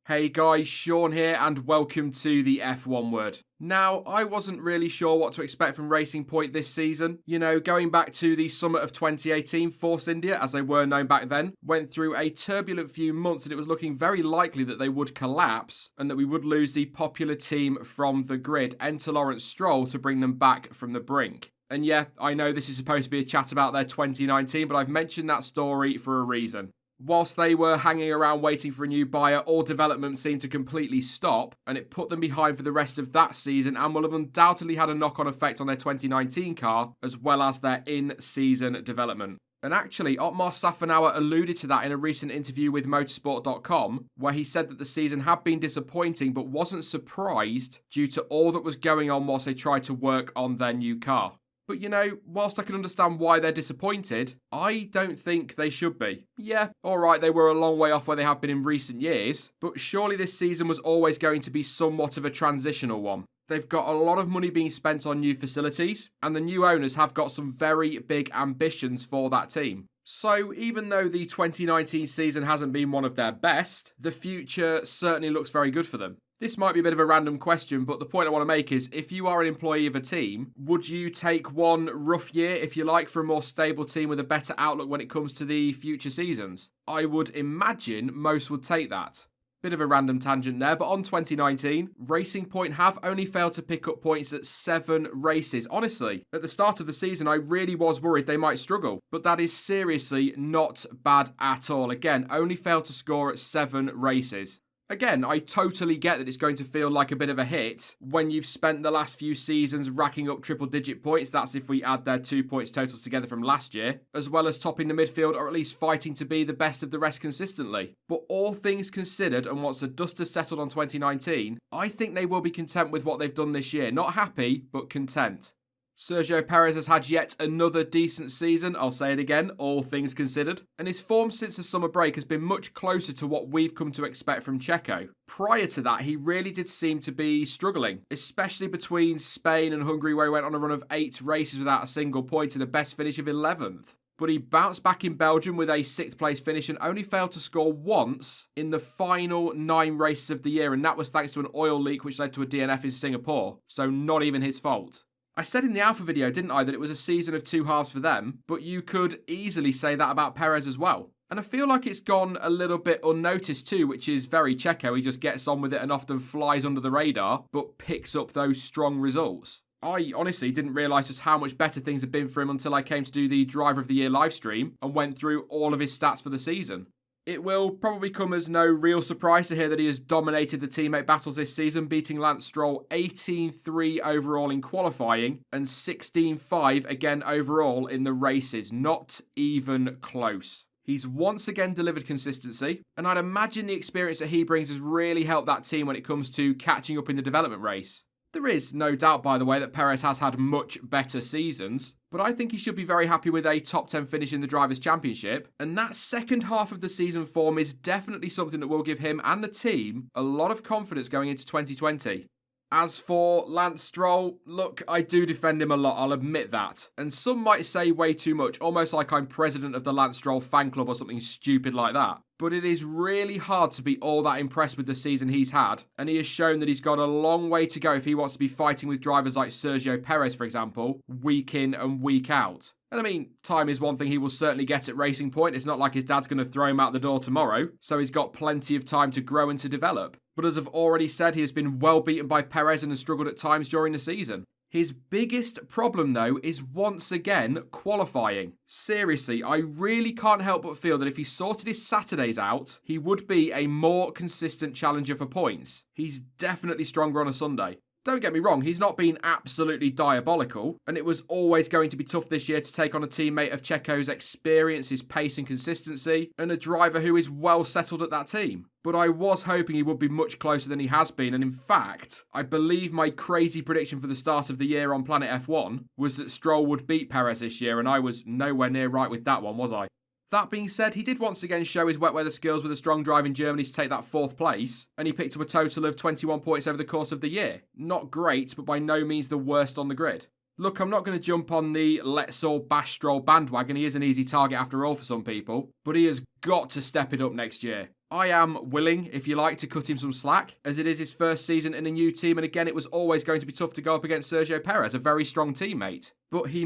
Hey guys, Sean here and welcome to the F1 Word. Now, I wasn't really sure what to expect from Racing Point this season. You know, going back to the summer of 2018, Force India, as they were known back then, went through a turbulent few months and it was looking very likely that they would collapse and that we would lose the popular team from the grid, enter Lawrence Stroll to bring them back from the brink. And yeah, I know this is supposed to be a chat about their 2019, but I've mentioned that story for a reason. Whilst they were hanging around waiting for a new buyer, all development seemed to completely stop, and it put them behind for the rest of that season and will have undoubtedly had a knock-on effect on their 2019 car, as well as their in-season development. And actually, Otmar Safnauer alluded to that in a recent interview with motorsport.com, where he said that the season had been disappointing but wasn't surprised due to all that was going on whilst they tried to work on their new car. But you know, whilst I can understand why they're disappointed, I don't think they should be. Yeah, alright, they were a long way off where they have been in recent years, but surely this season was always going to be somewhat of a transitional one. They've got a lot of money being spent on new facilities, and the new owners have got some very big ambitions for that team. So even though the 2019 season hasn't been one of their best, the future certainly looks very good for them. This might be a bit of a random question, but the point I want to make is, if you are an employee of a team, would you take one rough year, if you like, for a more stable team with a better outlook when it comes to the future seasons? I would imagine most would take that. Bit of a random tangent there, but on 2019, Racing Point have only failed to pick up points at 7 races. Honestly, at the start of the season, I really was worried they might struggle, but that is seriously not bad at all. Again, only failed to score at 7 races. Again, I totally get that it's going to feel like a bit of a hit when you've spent the last few seasons racking up triple-digit points, that's if we add their 2 points totals together from last year, as well as topping the midfield or at least fighting to be the best of the rest consistently. But all things considered, and once the dust has settled on 2019, I think they will be content with what they've done this year. Not happy, but content. Sergio Perez has had yet another decent season, I'll say it again, all things considered, and his form since the summer break has been much closer to what we've come to expect from Checo. Prior to that, he really did seem to be struggling, especially between Spain and Hungary, where he went on a run of 8 races without a single point and a best finish of 11th. But he bounced back in Belgium with a 6th place finish and only failed to score once in the final 9 races of the year, and that was thanks to an oil leak which led to a DNF in Singapore, so not even his fault. I said in the Alpha video, didn't I, that it was a season of 2 halves for them, but you could easily say that about Perez as well. And I feel like it's gone a little bit unnoticed too, which is very Checo. He just gets on with it and often flies under the radar, but picks up those strong results. I honestly didn't realise just how much better things had been for him until I came to do the Driver of the Year livestream and went through all of his stats for the season. It will probably come as no real surprise to hear that he has dominated the teammate battles this season, beating Lance Stroll 18-3 overall in qualifying and 16-5 again overall in the races. Not even close. He's once again delivered consistency, and I'd imagine the experience that he brings has really helped that team when it comes to catching up in the development race. There is no doubt, by the way, that Perez has had much better seasons, but I think he should be very happy with a top 10 finish in the Drivers' Championship, and that second half of the season form is definitely something that will give him and the team a lot of confidence going into 2020. As for Lance Stroll, look, I do defend him a lot, I'll admit that. And some might say way too much, almost like I'm president of the Lance Stroll fan club or something stupid like that. But it is really hard to be all that impressed with the season he's had, and he has shown that he's got a long way to go if he wants to be fighting with drivers like Sergio Perez, for example, week in and week out. And I mean, time is one thing he will certainly get at Racing Point. It's not like his dad's going to throw him out the door tomorrow, so he's got plenty of time to grow and to develop. But as I've already said, he has been well beaten by Perez and has struggled at times during the season. His biggest problem, though, is once again qualifying. Seriously, I really can't help but feel that if he sorted his Saturdays out, he would be a more consistent challenger for points. He's definitely stronger on a Sunday. Don't get me wrong, he's not been absolutely diabolical, and it was always going to be tough this year to take on a teammate of Checo's experience, his pace and consistency, and a driver who is well settled at that team. But I was hoping he would be much closer than he has been, and in fact, I believe my crazy prediction for the start of the year on Planet F1 was that Stroll would beat Perez this year, and I was nowhere near right with that one, was I? That being said, he did once again show his wet weather skills with a strong drive in Germany to take that 4th place, and he picked up a total of 21 points over the course of the year. Not great, but by no means the worst on the grid. Look, I'm not going to jump on the let's all bash Stroll bandwagon. He is an easy target after all for some people, but he has got to step it up next year. I am willing, if you like, to cut him some slack, as it is his first season in a new team, and again, it was always going to be tough to go up against Sergio Perez, a very strong teammate. But he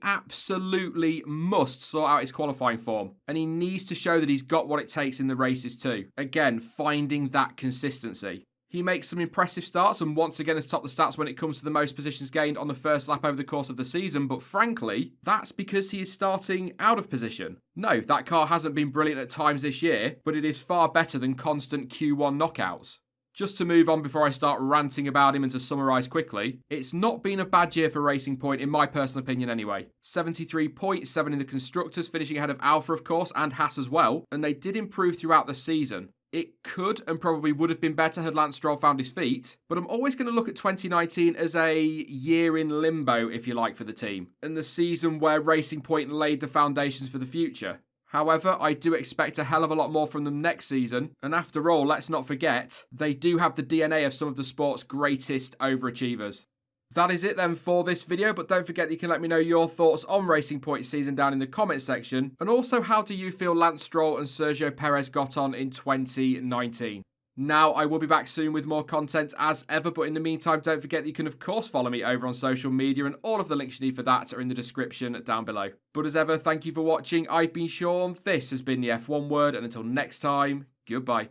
absolutely must sort out his qualifying form, and he needs to show that he's got what it takes in the races too. Again, finding that consistency. He makes some impressive starts and once again has topped the stats when it comes to the most positions gained on the first lap over the course of the season, but frankly, that's because he is starting out of position. No, that car hasn't been brilliant at times this year, but it is far better than constant Q1 knockouts. Just to move on before I start ranting about him and to summarise quickly, it's not been a bad year for Racing Point in my personal opinion anyway. 73 points, 7 in the Constructors, finishing ahead of Alfa of course, and Haas as well, and they did improve throughout the season. It could and probably would have been better had Lance Stroll found his feet, but I'm always going to look at 2019 as a year in limbo, if you like, for the team, and the season where Racing Point laid the foundations for the future. However, I do expect a hell of a lot more from them next season, and after all, let's not forget, they do have the DNA of some of the sport's greatest overachievers. That is it then for this video, but don't forget that you can let me know your thoughts on Racing Point season down in the comments section, and also how do you feel Lance Stroll and Sergio Perez got on in 2019. Now, I will be back soon with more content as ever, but in the meantime, don't forget that you can of course follow me over on social media, and all of the links you need for that are in the description down below. But as ever, thank you for watching. I've been Sean, this has been the F1 Word, and until next time, goodbye.